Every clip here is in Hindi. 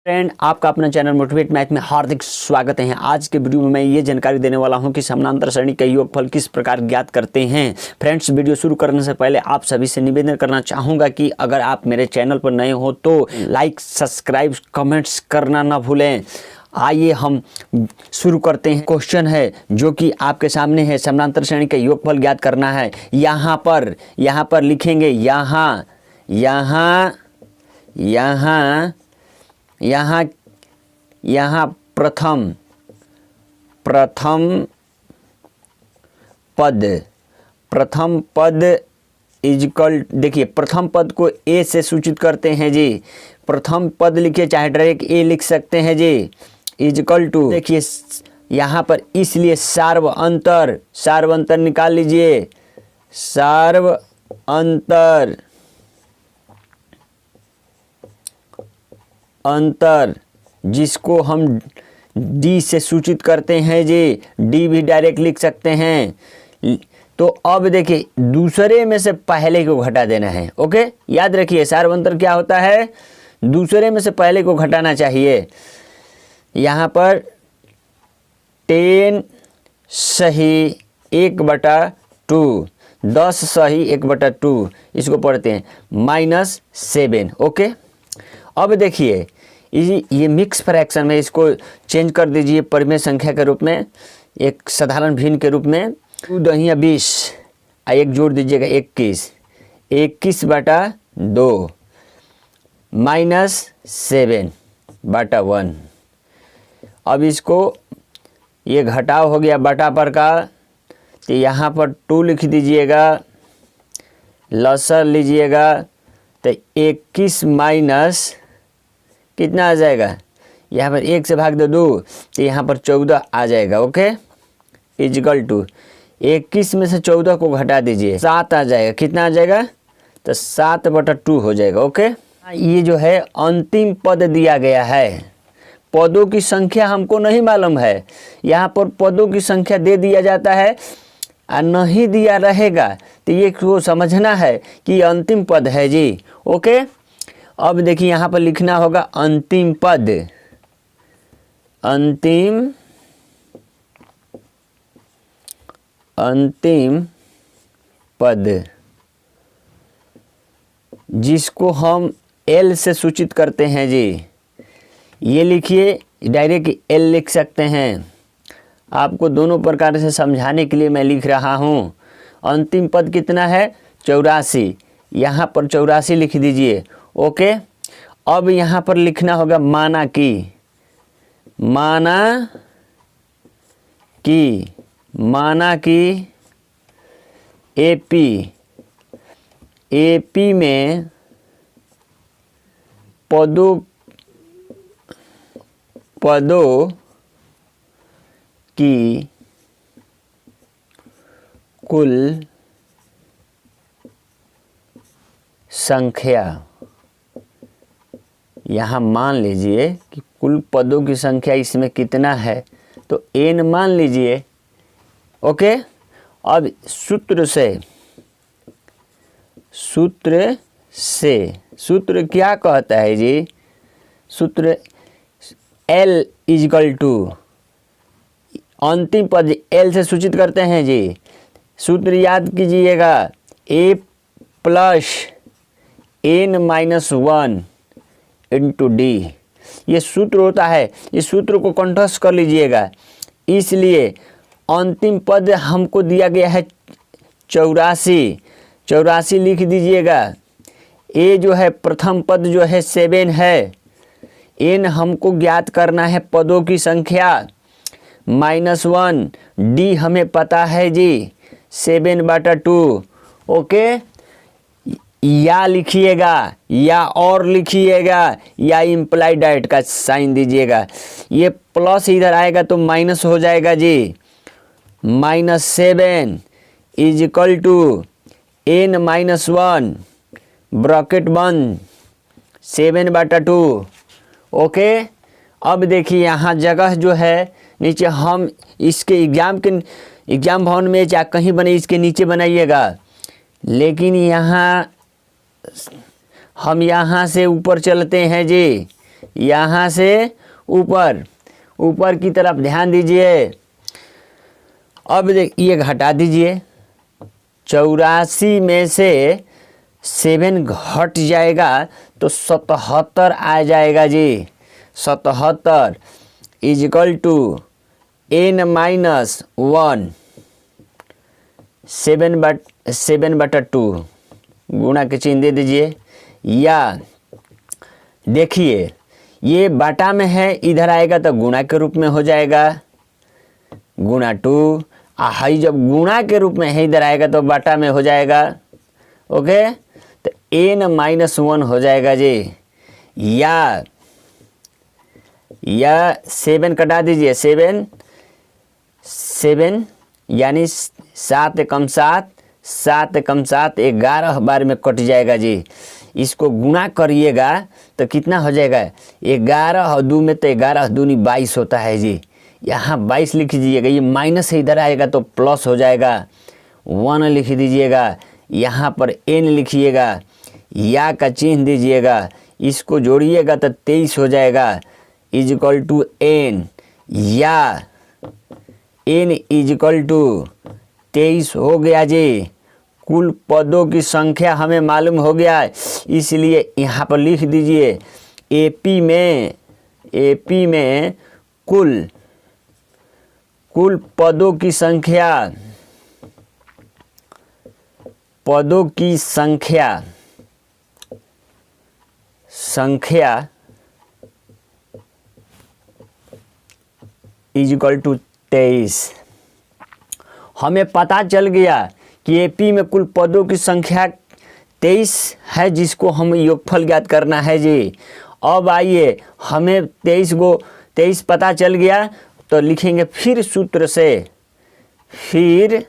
फ्रेंड, आपका अपना चैनल मोटिवेट मैथ में हार्दिक स्वागत है। आज के वीडियो में मैं ये जानकारी देने वाला हूं कि समानांतर श्रेणी का योगफल किस प्रकार ज्ञात करते हैं। फ्रेंड्स, वीडियो शुरू करने से पहले आप सभी से निवेदन करना चाहूँगा कि अगर आप मेरे चैनल पर नए हो तो लाइक, सब्सक्राइब, कमेंट्स करना ना भूलें। आइए हम शुरू करते हैं। क्वेश्चन है जो कि आपके सामने है, समानांतर श्रेणी का योगफल ज्ञात करना है। यहाँ पर लिखेंगे यहाँ प्रथम पद इजकल, देखिए प्रथम पद को ए से सूचित करते हैं जी। प्रथम पद लिखिए, चाहे डायरेक्ट ए लिख सकते हैं जी। इजकल टू, देखिए यहाँ पर इसलिए सार्व अंतर निकाल लीजिए। सार्व अंतर जिसको हम डी से सूचित करते हैं जी। डी भी डायरेक्ट लिख सकते हैं। तो अब देखिए दूसरे में से पहले को घटा देना है। ओके, याद रखिए सार्व अंतर क्या होता है, दूसरे में से पहले को घटाना चाहिए। यहाँ पर 10 सही 1/2, 10 सही 1/2, इसको पढ़ते हैं -7। ओके, अब देखिए ये मिक्स फ्रैक्शन में इसको चेंज कर दीजिए परिमेय संख्या के रूप में, एक साधारण भिन्न के रूप में। 2 दहिया 20, 1 जोड़ दीजिएगा 21, 21/2 -7/1। अब इसको ये घटाव हो गया बटा पर का, तो यहाँ पर 2 लिख दीजिएगा, लसर लीजिएगा तो 21 माइनस कितना आ जाएगा, यहाँ पर 1 से भाग दो 2, तो यहाँ पर 14 आ जाएगा। ओके, इजकल टू 21 में से 14 को घटा दीजिए, 7 आ जाएगा। कितना आ जाएगा, तो 7/2 हो जाएगा। ओके, ये जो है अंतिम पद दिया गया है। पदों की संख्या हमको नहीं मालूम है, यहाँ पर पदों की संख्या दे दिया जाता है और नहीं दिया रहेगा तो ये को समझना है कि अंतिम पद है जी। ओके, अब देखिए यहाँ पर लिखना होगा अंतिम पद जिसको हम एल से सूचित करते हैं जी। ये लिखिए, डायरेक्ट एल लिख सकते हैं। आपको दोनों प्रकार से समझाने के लिए मैं लिख रहा हूँ। अंतिम पद कितना है, 84, यहाँ पर 84 लिख दीजिए। ओके, अब यहाँ पर लिखना होगा माना कि एपी में पदों की कुल संख्या, यहाँ मान लीजिए कि कुल पदों की संख्या इसमें कितना है, तो n मान लीजिए। ओके, अब सूत्र क्या कहता है जी, सूत्र L इजकल टू अंतिम पद L से सूचित करते हैं जी। सूत्र याद कीजिएगा, A + n-1 इंटू डी, ये सूत्र होता है। इस सूत्र को कंठस्थ कर लीजिएगा। इसलिए अंतिम पद हमको दिया गया है 84 लिख दीजिएगा। ए जो है प्रथम पद जो है 7 है। n हमको ज्ञात करना है पदों की संख्या -1, डी हमें पता है जी 7/2। ओके, या लिखिएगा या और लिखिएगा या इम्प्लाइड डाइट का साइन दीजिएगा। ये प्लस इधर आएगा तो माइनस हो जाएगा जी। -7 इजकल टू n-1 ब्रैकेट बंद 7/2। ओके, अब देखिए यहाँ जगह जो है नीचे, हम इसके एग्जाम भवन में या कहीं बने इसके नीचे बनाइएगा, लेकिन यहाँ हम यहाँ से ऊपर चलते हैं जी। यहाँ से ऊपर ऊपर की तरफ ध्यान दीजिए। अब ये घटा दीजिए, 84 में से 7 घट जाएगा तो 77 आ जाएगा जी। 77 इजिकल टू n माइनस 1 7/2 गुणा के चिन्ह दे दीजिए। या देखिए ये बाटा में है, इधर आएगा तो गुणा के रूप में हो जाएगा, गुणा 2। हाई जब गुणा के रूप में है इधर आएगा तो बाटा में हो जाएगा। ओके, तो n माइनस 1 हो जाएगा जी। या 7 कटा दीजिए, 7 यानी 7 कम 7 7 कम 7 11 बार में कट जाएगा जी। इसको गुणा करिएगा तो कितना हो जाएगा, 11 और 2 में तो 11 दूनी 22 होता है जी। यहाँ 22 लिख दीजिएगा, ये माइनस से इधर आएगा तो प्लस हो जाएगा। 1 लिख दीजिएगा, यहाँ पर n लिखिएगा, या का चिन्ह दीजिएगा, इसको जोड़िएगा तो 23 हो जाएगा इजिकल टू n। या n इजिकल टू 23 हो गया जी। कुल पदों की संख्या हमें मालूम हो गया, इसलिए यहाँ पर लिख दीजिए एपी में कुल पदों की संख्या इजिकल टू 23। हमें पता चल गया कि एपी में कुल पदों की संख्या 23 है, जिसको हम योगफल ज्ञात करना है जी। अब आइए, हमें 23 पता चल गया तो लिखेंगे फिर सूत्र से फिर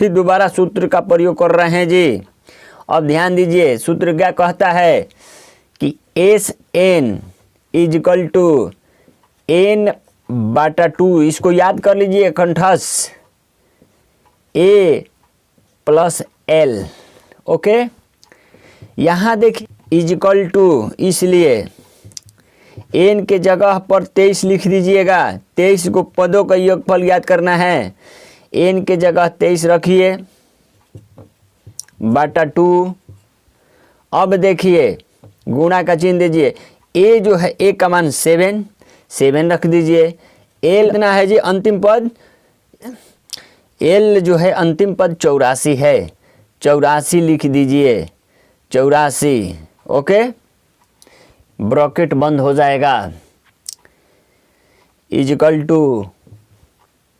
दोबारा सूत्र का प्रयोग कर रहे हैं जी। अब ध्यान दीजिए, सूत्र क्या कहता है कि Sn इजिकल टू n/2। इसको याद कर लीजिए कंठस्थ, a प्लस l। ओके, यहाँ देखिए इजिकल टू, इसलिए n के जगह पर 23 लिख दीजिएगा। 23 को पदों का योगफल याद करना है, n के जगह 23 रखिए बटा 2। अब देखिए गुणा का चिन्ह दीजिए, a जो है a का मान 7 रख दीजिए। l कितना है जी अंतिम पद, l जो है अंतिम पद 84 है, 84 लिख दीजिए, 84। ओके, ब्रैकेट बंद हो जाएगा, इजिकल टू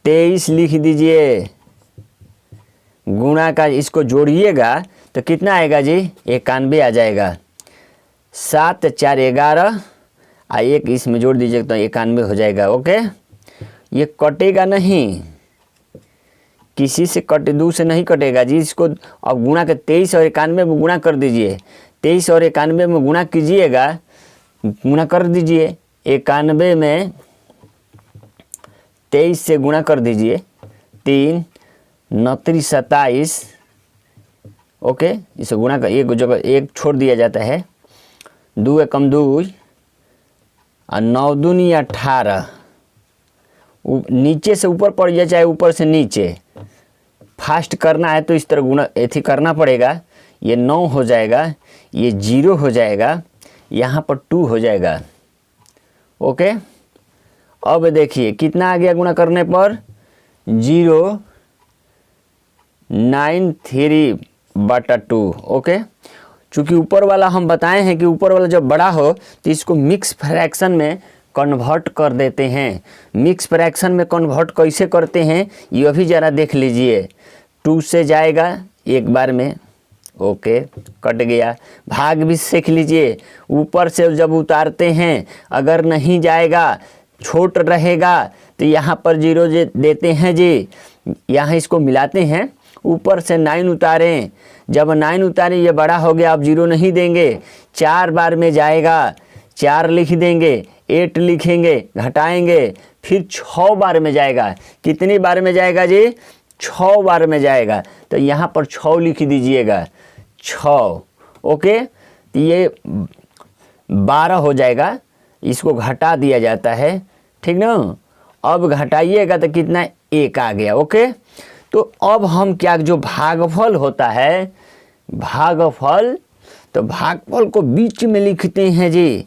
23 लिख दीजिए। गुणा का इसको जोड़िएगा तो कितना आएगा जी, 91 आ जाएगा। 7 4 11 1 इसमें जोड़ दीजिए तो 91 हो जाएगा। ओके, ये कटेगा नहीं, किसी से दूर से नहीं कटेगा जी। इसको अब गुणा के 23 और 91 में गुणा कर दीजिए। 23 और 91 में गुणा कीजिएगा, गुणा कर दीजिए। 91 में 23 से गुणा कर दीजिए, 3 9 27। ओके, इसे गुणा कर, एक जगह एक छोड़ दिया जाता है, 2 एकम 2 और 9 दूनी 18। नीचे से ऊपर पड़ जाए चाहे ऊपर से नीचे, फास्ट करना है तो इस तरह गुणा ऐसे करना पड़ेगा। ये 9 हो जाएगा, ये 0 हो जाएगा, यहाँ पर 2 हो जाएगा। ओके, अब देखिए कितना आ गया गुणा करने पर, 093/2। ओके, चूँकि ऊपर वाला हम बताए हैं कि ऊपर वाला जब बड़ा हो तो इसको मिक्स फ्रैक्शन में कन्वर्ट कर देते हैं। मिक्स फ्रैक्शन में कन्वर्ट कैसे करते हैं ये भी ज़रा देख लीजिए। 2 से जाएगा एक बार में, ओके कट गया। भाग भी सीख लीजिए, ऊपर से जब उतारते हैं अगर नहीं जाएगा छोट रहेगा तो यहाँ पर 0 देते हैं जी। यहाँ इसको मिलाते हैं, ऊपर से 9 उतारें, जब 9 उतारें ये बड़ा हो गया, अब 0 नहीं देंगे, 4 बार में जाएगा, 4 लिख देंगे, 8 लिखेंगे, घटाएंगे, फिर 6 बार में जाएगा। कितनी बार में जाएगा जी, 6 बार में जाएगा तो यहाँ पर 6 लिख दीजिएगा, 6। ओके, तो ये 12 हो जाएगा, इसको घटा दिया जाता है, ठीक ना। अब घटाइएगा तो कितना, 1 आ गया। ओके, तो अब हम क्या, जो भागफल होता है, भागफल, तो भागफल को बीच में लिखते हैं जी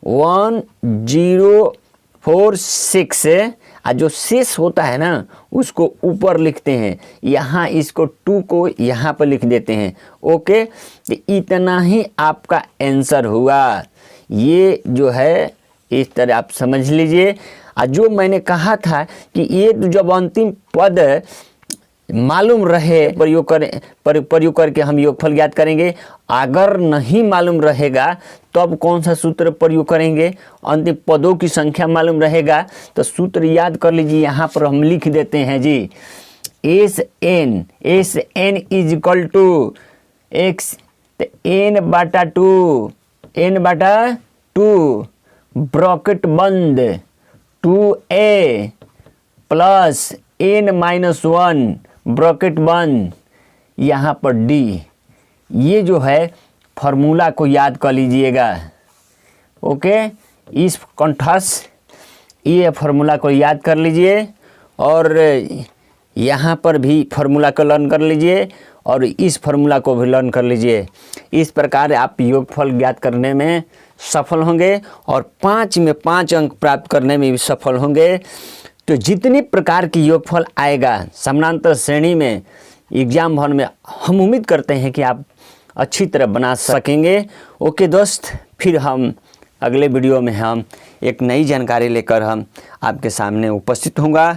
1046, और जो शेष होता है ना उसको ऊपर लिखते हैं। यहाँ इसको 2 को यहाँ पर लिख देते हैं। ओके, तो इतना ही आपका आंसर हुआ। ये जो है इस तरह आप समझ लीजिए। और जो मैंने कहा था कि ये जब अंतिम पद मालूम रहे प्रयोग करके हम योगफल ज्ञात करेंगे। अगर नहीं मालूम रहेगा तब कौन सा सूत्र प्रयोग करेंगे, अंतिम पदों की संख्या मालूम रहेगा तो सूत्र याद कर लीजिए। यहाँ पर हम लिख देते हैं जी, S N is equal to X n/2 bracket बंद 2a प्लस n-1 ब्रैकेट बंद, यहाँ पर d। ये जो है फार्मूला को याद कर लीजिएगा। ओके, इस कंठस्थ ये फार्मूला को याद कर लीजिए और यहाँ पर भी फार्मूला को लर्न कर लीजिए और इस फार्मूला को भी लर्न कर लीजिए। इस प्रकार आप योगफल ज्ञात करने में सफल होंगे और 5 में 5 अंक प्राप्त करने में भी सफल होंगे। तो जितनी प्रकार की योगफल आएगा समानांतर श्रेणी में एग्जाम हॉल में, हम उम्मीद करते हैं कि आप अच्छी तरह बना सकेंगे। ओके दोस्त, फिर हम अगले वीडियो में हम एक नई जानकारी लेकर हम आपके सामने उपस्थित होंगे।